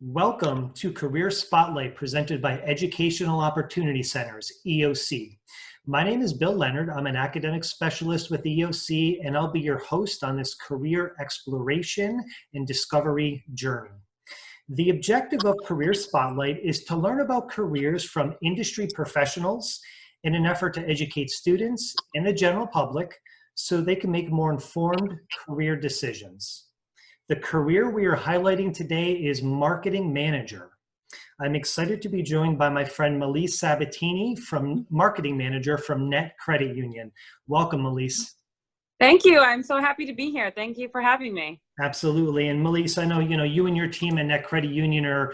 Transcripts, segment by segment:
Welcome to Career Spotlight presented by Educational Opportunity Centers, EOC. My name is Bill Leonard. I'm an academic specialist with EOC, and I'll be your host on this career exploration and discovery journey. The objective of Career Spotlight is to learn about careers from industry professionals in an effort to educate students and the general public so they can make more informed career decisions. The career we are highlighting today is marketing manager. I'm excited to be joined by my friend Mileise Sabbatini, marketing manager from Net Credit Union. Welcome, Mileise. Thank you. I'm so happy to be here. Thank you for having me. Absolutely. And Mileise, I know you and your team at Net Credit Union are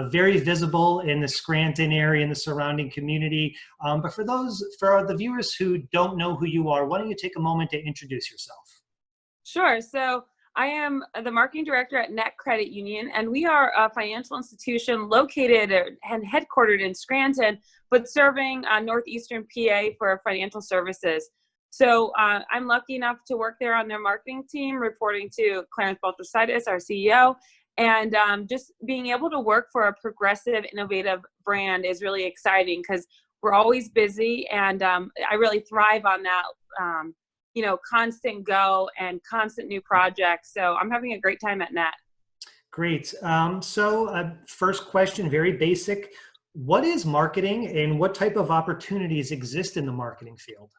very visible in the Scranton area and the surrounding community. But for the viewers who don't know who you are, why don't you take a moment to introduce yourself? Sure. So I am the marketing director at Net Credit Union, and we are a financial institution located and headquartered in Scranton, but serving northeastern PA for financial services. So I'm lucky enough to work there on their marketing team, reporting to Clarence Baltricitis, our CEO, and just being able to work for a progressive, innovative brand is really exciting because we're always busy, and I really thrive on that. Constant go and constant new projects. So I'm having a great time at Net. Great. First question, very basic. What is marketing and what type of opportunities exist in the marketing field?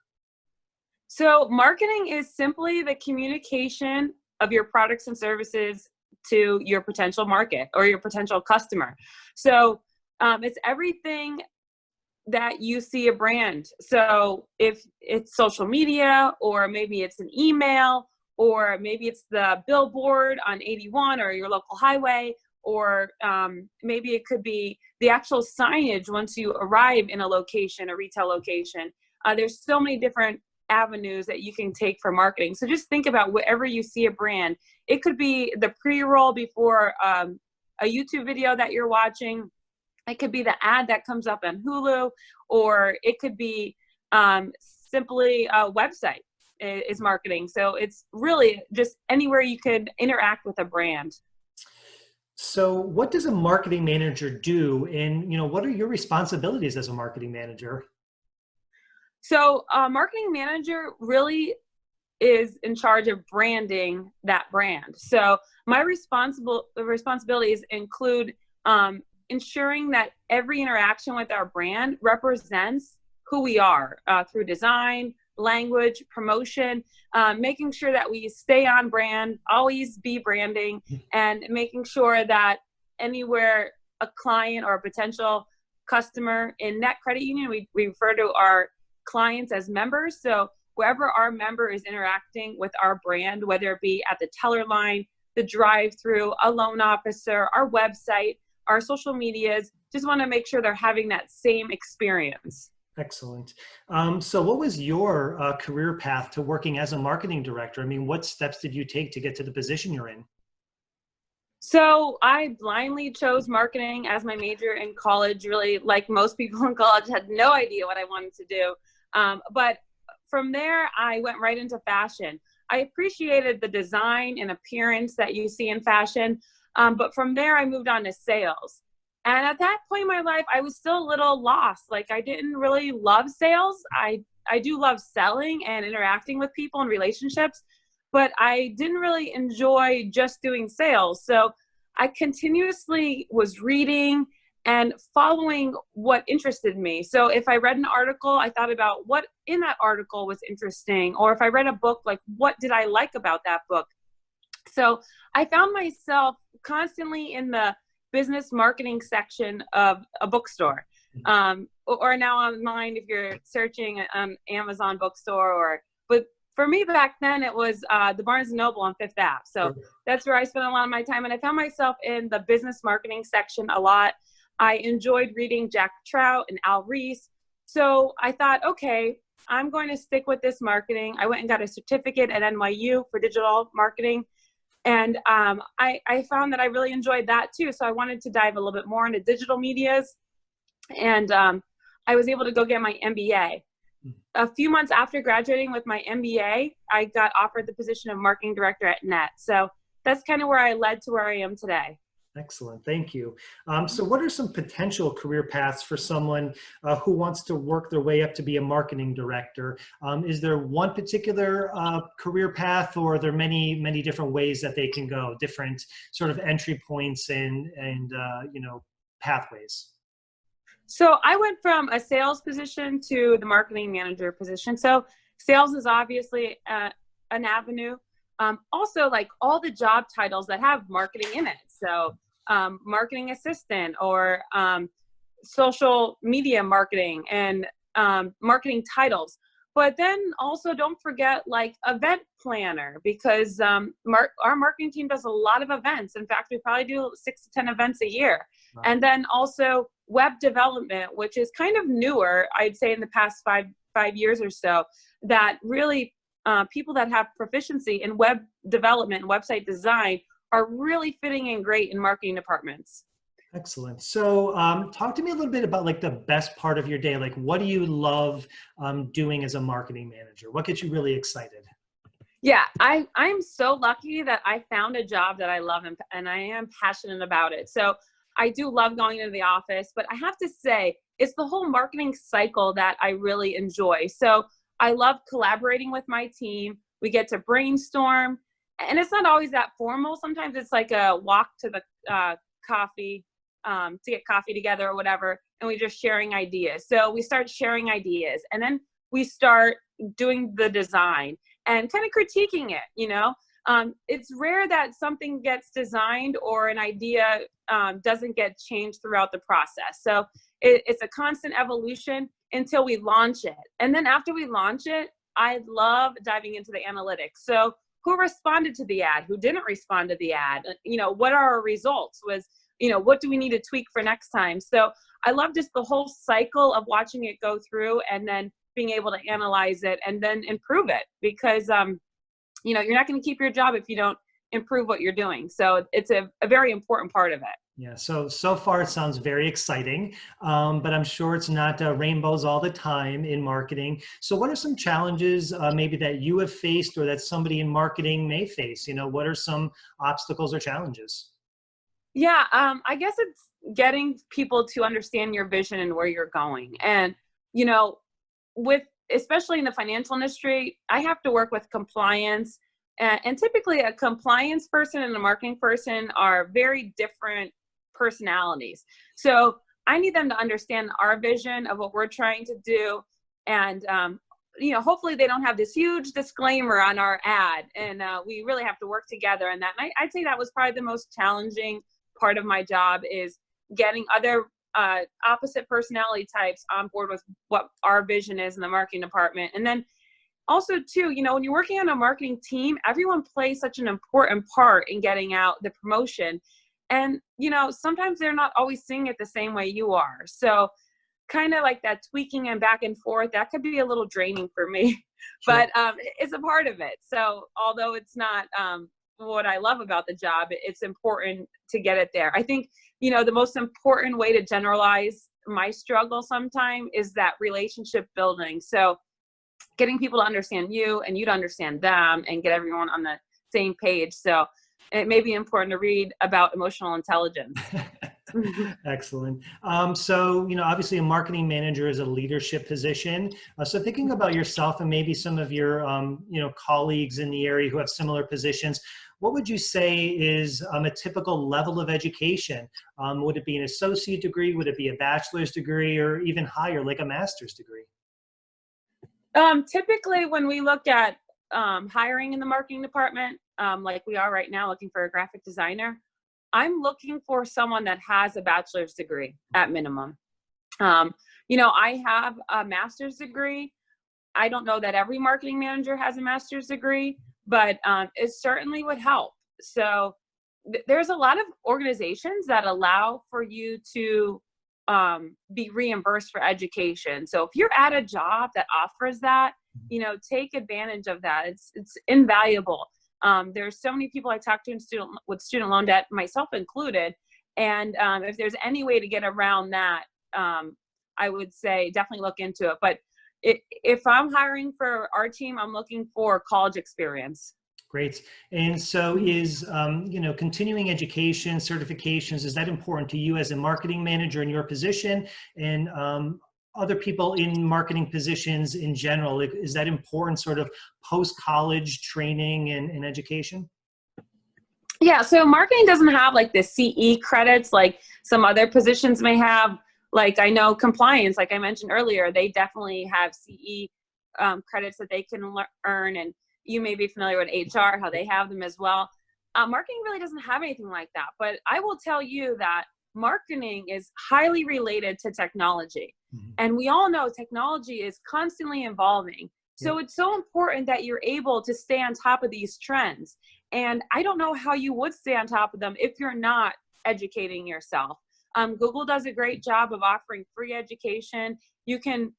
So marketing is simply the communication of your products and services to your potential market or your potential customer. So it's everything that you see a brand. So if it's social media, or maybe it's an email, or maybe it's the billboard on 81 or your local highway, or maybe it could be the actual signage once you arrive in a location, a retail location. There's so many different avenues that you can take for marketing. So just think about wherever you see a brand. It could be the pre-roll before a YouTube video that you're watching. It could be the ad that comes up on Hulu, or it could be simply a website is marketing. So it's really just anywhere you could interact with a brand. So what does a marketing manager do? And, what are your responsibilities as a marketing manager? So a marketing manager really is in charge of branding that brand. So my responsibilities include ensuring that every interaction with our brand represents who we are through design, language, promotion, making sure that we stay on brand, always be branding, and making sure that anywhere a client or a potential customer in Net Credit Union, we refer to our clients as members. So wherever our member is interacting with our brand, whether it be at the teller line, the drive-through, a loan officer, our website, our social medias, just want to make sure they're having that same experience. Excellent. So what was your career path to working as a marketing director? I mean, what steps did you take to get to the position you're in? So I blindly chose marketing as my major in college. Really, like most people in college, had no idea what I wanted to do. But from there, I went right into fashion. I appreciated the design and appearance that you see in fashion. But from there, I moved on to sales. And at that point in my life, I was still a little lost. Like, I didn't really love sales. I do love selling and interacting with people and relationships, but I didn't really enjoy just doing sales. So I continuously was reading and following what interested me. So if I read an article, I thought about what in that article was interesting. Or if I read a book, like, what did I like about that book? So I found myself constantly in the business marketing section of a bookstore, or now online if you're searching on Amazon bookstore. But for me back then, it was the Barnes & Noble on Fifth Ave. So that's where I spent a lot of my time. And I found myself in the business marketing section a lot. I enjoyed reading Jack Trout and Al Reese. So I thought, okay, I'm going to stick with this marketing. I went and got a certificate at NYU for digital marketing. And I found that I really enjoyed that too. So I wanted to dive a little bit more into digital medias. And I was able to go get my MBA. A few months after graduating with my MBA, I got offered the position of marketing director at Net. So that's kind of where I led to where I am today. Excellent. Thank you. So what are some potential career paths for someone who wants to work their way up to be a marketing director? Is there one particular career path, or are there many different ways that they can go, different sort of entry points and pathways? So I went from a sales position to the marketing manager position. So sales is obviously an avenue. Also, like all the job titles that have marketing in it. So marketing assistant, or social media marketing, and marketing titles. But then also don't forget like event planner, because our marketing team does a lot of events. In fact, we probably do 6 to 10 events a year. Wow. And then also web development, which is kind of newer, I'd say in the past five years or so, that really people that have proficiency in web development and website design are really fitting in great in marketing departments. Excellent. So talk to me a little bit about like the best part of your day. Like, what do you love doing as a marketing manager? What gets you really excited? Yeah, I'm so lucky that I found a job that I love, and I am passionate about it. So I do love going into the office, but I have to say it's the whole marketing cycle that I really enjoy. So I love collaborating with my team. We get to brainstorm, and it's not always that formal. Sometimes it's like a walk to the coffee to get coffee together or whatever, and we're just sharing ideas. So we start sharing ideas, and then we start doing the design and kind of critiquing it, you know. It's rare that something gets designed or an idea doesn't get changed throughout the process. So it's a constant evolution until we launch it. And then after we launch it, I love diving into the analytics. So who responded to the ad? Who didn't respond to the ad? You know, what are our results? What do we need to tweak for next time? So I love just the whole cycle of watching it go through and then being able to analyze it and then improve it, because you're not going to keep your job if you don't improve what you're doing. So it's a very important part of it. Yeah, so far it sounds very exciting, but I'm sure it's not rainbows all the time in marketing. So what are some challenges maybe that you have faced, or that somebody in marketing may face? What are some obstacles or challenges? Yeah, I guess it's getting people to understand your vision and where you're going. And, especially in the financial industry, I have to work with compliance. And typically a compliance person and a marketing person are very different personalities. So I need them to understand our vision of what we're trying to do. And, hopefully they don't have this huge disclaimer on our ad. And we really have to work together on that. And I'd say that was probably the most challenging part of my job, is getting other opposite personality types on board with what our vision is in the marketing department. And then also too, when you're working on a marketing team, everyone plays such an important part in getting out the promotion. And, sometimes they're not always seeing it the same way you are. So kind of like that tweaking and back and forth, that could be a little draining for me, Sure. but it's a part of it. So although it's not what I love about the job, it's important to get it there. I think, the most important way to generalize my struggle sometime is that relationship building. So getting people to understand you and you to understand them and get everyone on the same page. So it may be important to read about emotional intelligence. Excellent. So, obviously a marketing manager is a leadership position. So thinking about yourself and maybe some of your, colleagues in the area who have similar positions, what would you say is a typical level of education? Would it be an associate degree? Would it be a bachelor's degree, or even higher, like a master's degree? Typically when we look at hiring in the marketing department, like we are right now looking for a graphic designer, I'm looking for someone that has a bachelor's degree at minimum. I have a master's degree. I don't know that every marketing manager has a master's degree, but it certainly would help. So there's a lot of organizations that allow for you to be reimbursed for education. So if you're at a job that offers that, take advantage of that. It's invaluable. There's so many people I talk to with student loan debt, myself included. And if there's any way to get around that, I would say definitely look into it. But if I'm hiring for our team, I'm looking for college experience. Great. And so is, continuing education, certifications, is that important to you as a marketing manager in your position, and other people in marketing positions in general? Is that important, sort of post-college training and education? Yeah, so marketing doesn't have like the CE credits like some other positions may have. Like I know compliance, like I mentioned earlier, they definitely have CE credits that they can earn, and you may be familiar with HR, how they have them as well. Marketing really doesn't have anything like that, but I will tell you that marketing is highly related to technology. Mm-hmm. And we all know technology is constantly evolving. So it's so important that you're able to stay on top of these trends. And I don't know how you would stay on top of them if you're not educating yourself. Google does a great job of offering free education. You can,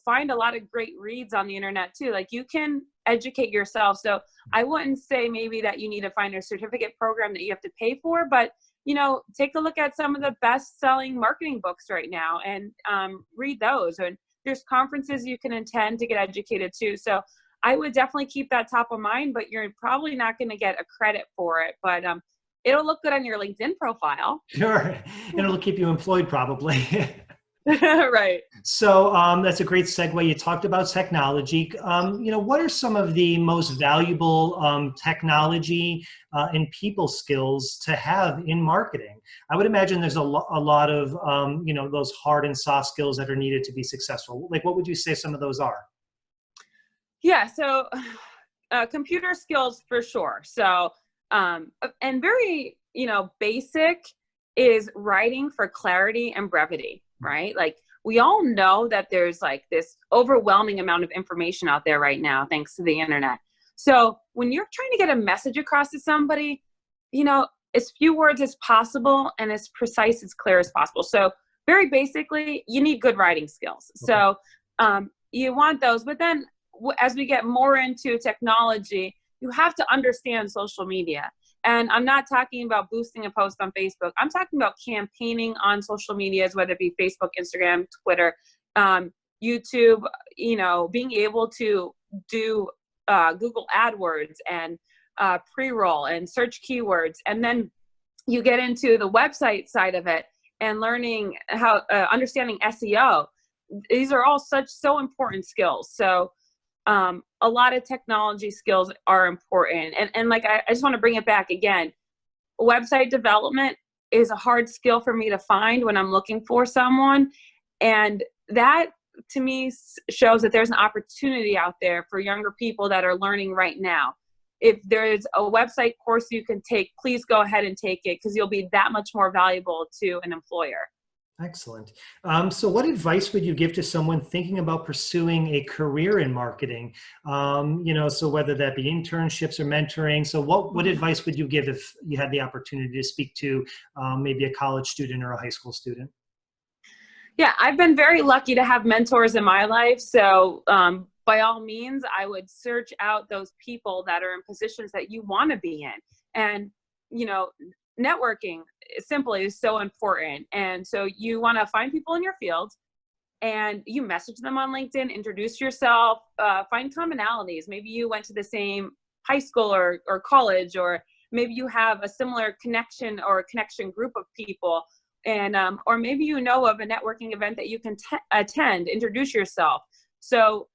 find a lot of great reads on the internet too. Like you can educate yourself. So I wouldn't say maybe that you need to find a certificate program that you have to pay for, but take a look at some of the best-selling marketing books right now and read those. And there's conferences you can attend to get educated too. So I would definitely keep that top of mind, but you're probably not going to get a credit for it. But it'll look good on your LinkedIn profile. Sure. And it'll keep you employed probably. Right. So that's a great segue. You talked about technology. What are some of the most valuable technology and people skills to have in marketing? I would imagine there's a lot of, those hard and soft skills that are needed to be successful. Like, what would you say some of those are? Yeah, so computer skills for sure. So, and very, basic is writing for clarity and brevity, right? Like we all know that there's like this overwhelming amount of information out there right now, thanks to the internet. So when you're trying to get a message across to somebody, as few words as possible and as precise, as clear as possible. So very basically, you need good writing skills. Okay. So you want those, but then as we get more into technology, you have to understand social media. And I'm not talking about boosting a post on Facebook. I'm talking about campaigning on social medias, whether it be Facebook, Instagram, Twitter, YouTube, being able to do Google AdWords and pre-roll and search keywords. And then you get into the website side of it and learning how, understanding SEO. These are all so important skills. So a lot of technology skills are important. And like, I just want to bring it back again. Website development is a hard skill for me to find when I'm looking for someone. And that to me shows that there's an opportunity out there for younger people that are learning right now. If there's a website course you can take, please go ahead and take it, because you'll be that much more valuable to an employer. Excellent. So what advice would you give to someone thinking about pursuing a career in marketing? So whether that be internships or mentoring. So what advice would you give if you had the opportunity to speak to maybe a college student or a high school student? Yeah, I've been very lucky to have mentors in my life. So by all means, I would search out those people that are in positions that you want to be in. And, networking simply is so important. And so you want to find people in your field and you message them on LinkedIn, introduce yourself, find commonalities. Maybe you went to the same high school or college, or maybe you have a similar connection or a connection group of people. And, or maybe of a networking event that you can attend, introduce yourself. So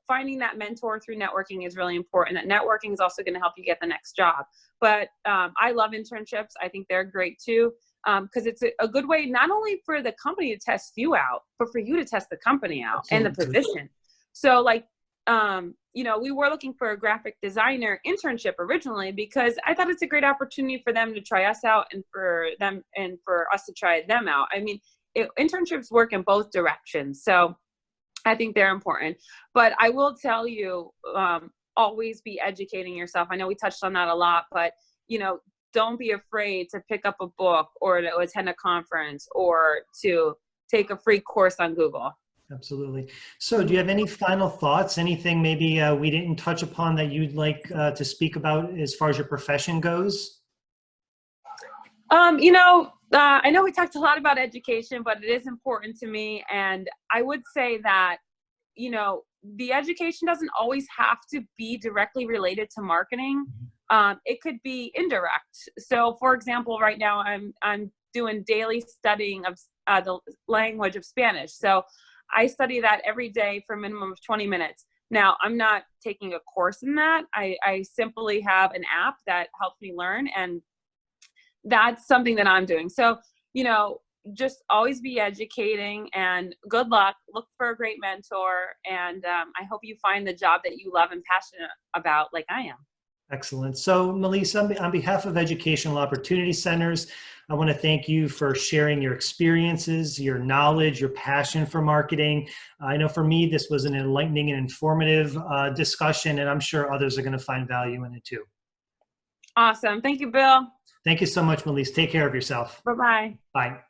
finding that mentor through networking is really important. That networking is also going to help you get the next job. But I love internships. I think they're great too, because it's a good way not only for the company to test you out, but for you to test the company out. Absolutely. And the position. So like, we were looking for a graphic designer internship originally, because I thought it's a great opportunity for them to try us out and for us to try them out. I mean, internships work in both directions. So I think they're important. But I will tell you, always be educating yourself. I know we touched on that a lot, but, don't be afraid to pick up a book or to attend a conference or to take a free course on Google. Absolutely. So do you have any final thoughts? Anything maybe we didn't touch upon that you'd like to speak about as far as your profession goes? I know we talked a lot about education, but it is important to me. And I would say that, the education doesn't always have to be directly related to marketing. It could be indirect. So for example, right now I'm doing daily studying of the language of Spanish. So I study that every day for a minimum of 20 minutes. Now, I'm not taking a course in that. I simply have an app that helps me learn, and that's something that I'm doing. So, just always be educating, and good luck. Look for a great mentor, and I hope you find the job that you love and passionate about like I am. Excellent. So Mileise, on behalf of Educational Opportunity Centers, I want to thank you for sharing your experiences, your knowledge, your passion for marketing. I know for me, this was an enlightening and informative discussion, and I'm sure others are going to find value in it too. Awesome. Thank you, Bill. Thank you so much, Mileise. Take care of yourself. Bye-bye. Bye.